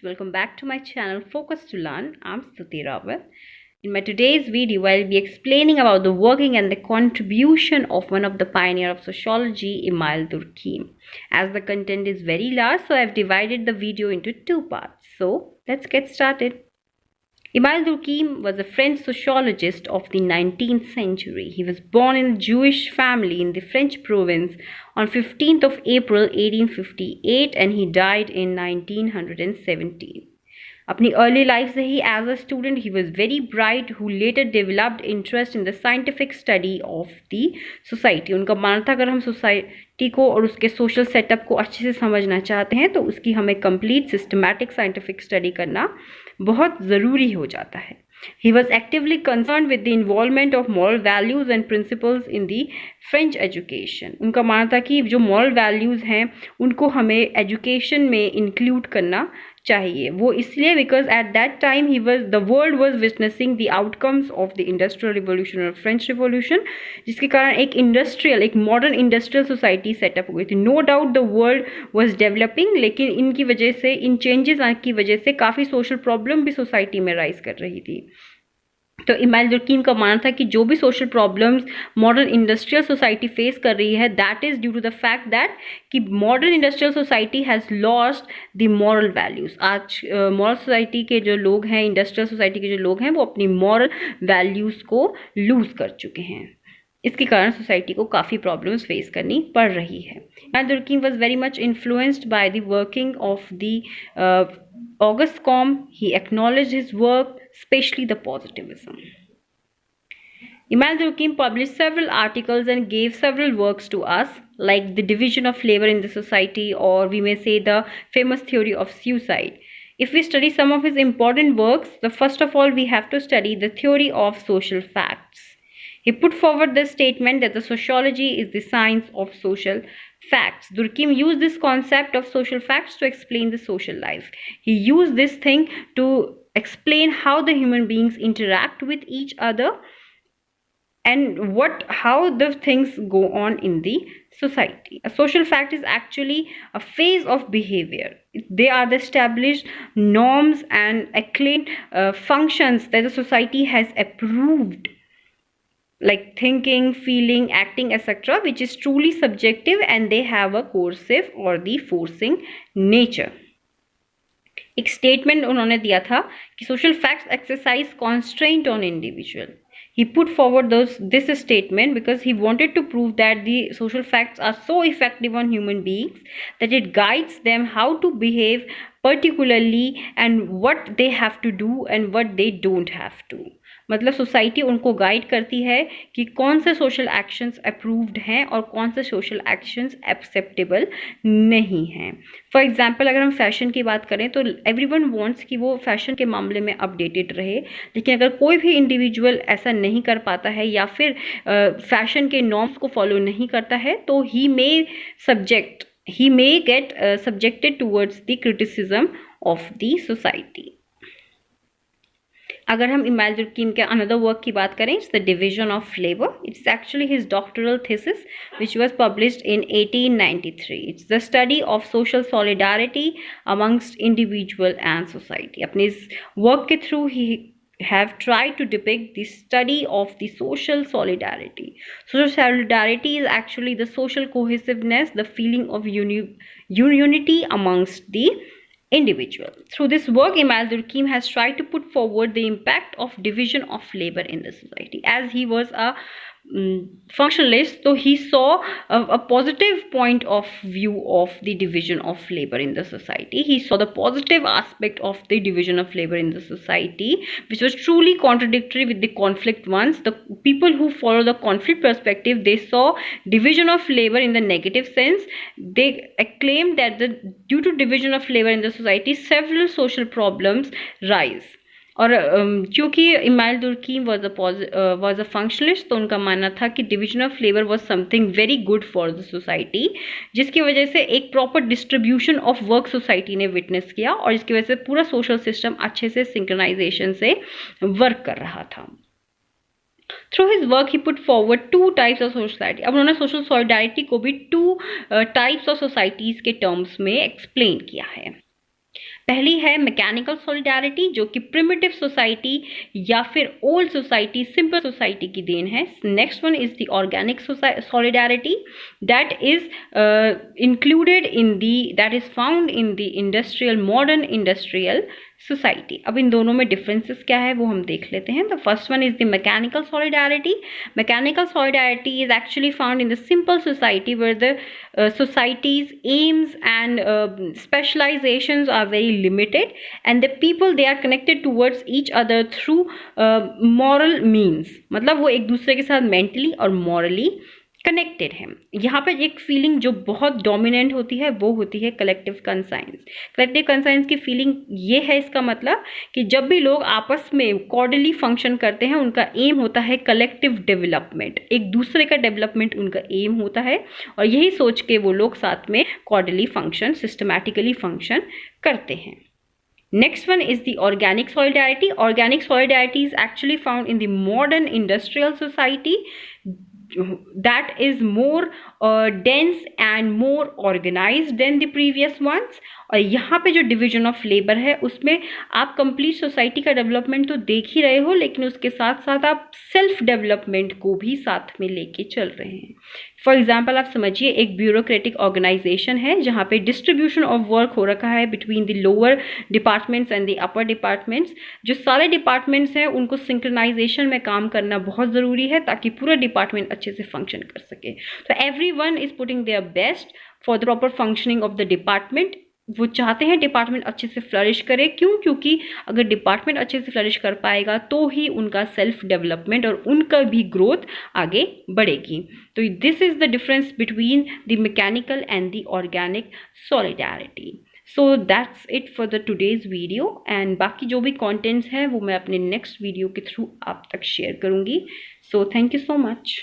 welcome back to my channel Focus to Learn. I'm Stuti Rawat. In my today's video, I'll be explaining about the working and the contribution of one of the pioneer of sociology, Emile Durkheim. As the content is very large, so I've divided the video into two parts. So let's get started. Emile Durkheim was a French sociologist of the 19th century. He was born in a Jewish family in the French province on 15th of April 1858 and he died in 1917. अपनी early life से ही as a student he was very bright who later developed interest in the scientific study of the society. उनका मानना था अगर हम society को और उसके सोशल सेटअप को अच्छे से समझना चाहते हैं तो उसकी हमें कंप्लीट सिस्टमैटिक साइंटिफिक स्टडी करना बहुत ज़रूरी हो जाता है. He was actively concerned with the involvement of moral values and principles in the French education. उनका मानना था कि जो moral values हैं उनको हमें education में include करना चाहिए. वो इसलिए because at that time the world was witnessing the outcomes of the industrial revolution or French revolution, जिसके कारण एक modern industrial society setup हो गई थी. No doubt the world was developing, लेकिन इनकी वजह से इन changes की वजह से काफ़ी social problem भी society में rise कर रही थी. तो इमाइल दुर्कीम का मानना था कि जो भी social problems modern industrial society face कर रही है that is due to the fact that कि modern industrial society has lost the moral values. आज मॉरल सोसाइटी के जो लोग हैं, इंडस्ट्रियल सोसाइटी के जो लोग हैं, वो अपनी मॉरल वैल्यूज़ को लूज़ कर चुके हैं. इसके कारण सोसाइटी को काफ़ी प्रॉब्लम्स फेस करनी पड़ रही है. Email दुर्कीम was very much influenced by the working of the Auguste Comte. He acknowledged his work, especially the positivism. Emile Durkheim published several articles and gave several works to us, like the division of labor in the society, or we may say the famous theory of suicide. If we study some of his important works, first of all we have to study the theory of social facts. He put forward the statement that the sociology is the science of social facts. Durkheim used this concept of social facts to explain the social life. He used this thing to explain how the human beings interact with each other and how the things go on in the society. A social fact is actually a phase of behavior. They are the established norms and acclaimed functions that the society has approved, like thinking, feeling, acting, etc., which is truly subjective and they have a coercive or the forcing nature. एक statement उन्होंने दिया था कि social facts exercise constraint on individual. He put forward this statement because he wanted to prove that the social facts are so effective on human beings that it guides them how to behave particularly and what they have to do and what they don't have to. मतलब society उनको guide करती है कि कौन से social actions approved हैं और कौन से सोशल एक्शंस एक्सेप्टेबल नहीं हैं. फॉर एग्जांपल अगर हम फैशन की बात करें तो एवरीवन वांट्स कि वो फैशन के मामले में अपडेटेड रहे, लेकिन अगर कोई भी इंडिविजुअल ऐसा नहीं कर पाता है या फिर फैशन के नॉर्म्स को फॉलो नहीं करता है तो he may get subjected towards the criticism of the society. अगर हम इमाइल दुर्कीम के अनदर वर्क की बात करें, it's the division of labour. It's actually his doctoral thesis which was published in 1893. It's the study of social solidarity amongst individual and society. अपने इस work के through he have tried to depict the study of the social solidarity. Social solidarity is actually the social cohesiveness, the feeling of unity amongst the individual. Through this work, Emile Durkheim has tried to put forward the impact of division of labor in the society. As he was a functionalist, so he saw a positive point of view of the division of labor in the society. He saw the positive aspect of the division of labor in the society, which was truly contradictory with the conflict ones. The people who follow the conflict perspective, they saw division of labor in the negative sense. They claimed that due to division of labor in the society, several social problems rise. और क्योंकि email दुर्कीम was a functionalist तो उनका मानना था कि division of labour was something very good for the society, जिसकी वजह से एक proper distribution of work society ने विटनेस किया और इसकी वजह से पूरा सोशल सिस्टम अच्छे से सिंक्रोनाइजेशन से वर्क कर रहा था. Through his work he put forward two types of society. अब उन्होंने सोशल सॉलिडारिटी को भी टू टाइप्स ऑफ सोसाइटीज़ के टर्म्स में एक्सप्लेन किया है. पहली है मैकेनिकल सॉलिडारिटी, जो कि प्रिमिटिव सोसाइटी या फिर ओल्ड सोसाइटी, सिंपल सोसाइटी की देन है. Next one is the organic solidarity, that is included in the, that is found in the industrial, modern industrial society. अब इन दोनों में डिफरेंसेस क्या है वो हम देख लेते हैं. The first one is the mechanical solidarity. Mechanical solidarity is actually found in the simple society where the society's aims and specializations are very limited, and the people they are connected towards each other through moral means. मतलब वो एक दूसरे के साथ mentally और morally connected है. यहाँ पर एक फीलिंग जो बहुत डोमिनेंट होती है वो होती है कलेक्टिव कंसाइंस. कलेक्टिव कंसाइंस की फीलिंग ये है, इसका मतलब कि जब भी लोग आपस में कॉर्डली फंक्शन करते हैं उनका एम होता है कलेक्टिव डेवलपमेंट, एक दूसरे का डेवलपमेंट उनका एम होता है, और यही सोच के वो लोग साथ में कॉर्डली फंक्शन, सिस्टमैटिकली फंक्शन करते हैं. Next one is the organic solidarity. Organic solidarity is actually found in the modern industrial society that is more dense and more organized than the previous ones. और यहाँ पे जो division of labour है उसमें आप complete society का development तो देख ही रहे हो, लेकिन उसके साथ साथ आप सेल्फ डेवलपमेंट को भी साथ में लेके चल रहे हैं. फॉर एग्जाम्पल आप समझिए एक ब्यूरोक्रेटिक ऑर्गेनाइजेशन है जहाँ पे डिस्ट्रीब्यूशन ऑफ वर्क हो रखा है between the lower departments and the upper departments. जो सारे डिपार्टमेंट्स हैं उनको सिंक्रोनाइजेशन में काम करना बहुत ज़रूरी है ताकि पूरा डिपार्टमेंट अच्छे से फंक्शन कर सके. तो every one is putting their best for the proper functioning of the department. वो चाहते हैं डिपार्टमेंट अच्छे से फ्लरिश करे. क्यों? क्योंकि अगर डिपार्टमेंट अच्छे से फ्लरिश कर पाएगा तो ही उनका सेल्फ डेवलपमेंट और उनका भी ग्रोथ आगे बढ़ेगी. तो this is the difference between the mechanical and the organic solidarity. So that's it for the today's video, and बाकी जो भी कॉन्टेंट्स हैं वो मैं अपने नेक्स्ट वीडियो के थ्रू आप तक शेयर करूँगी. So thank you so much.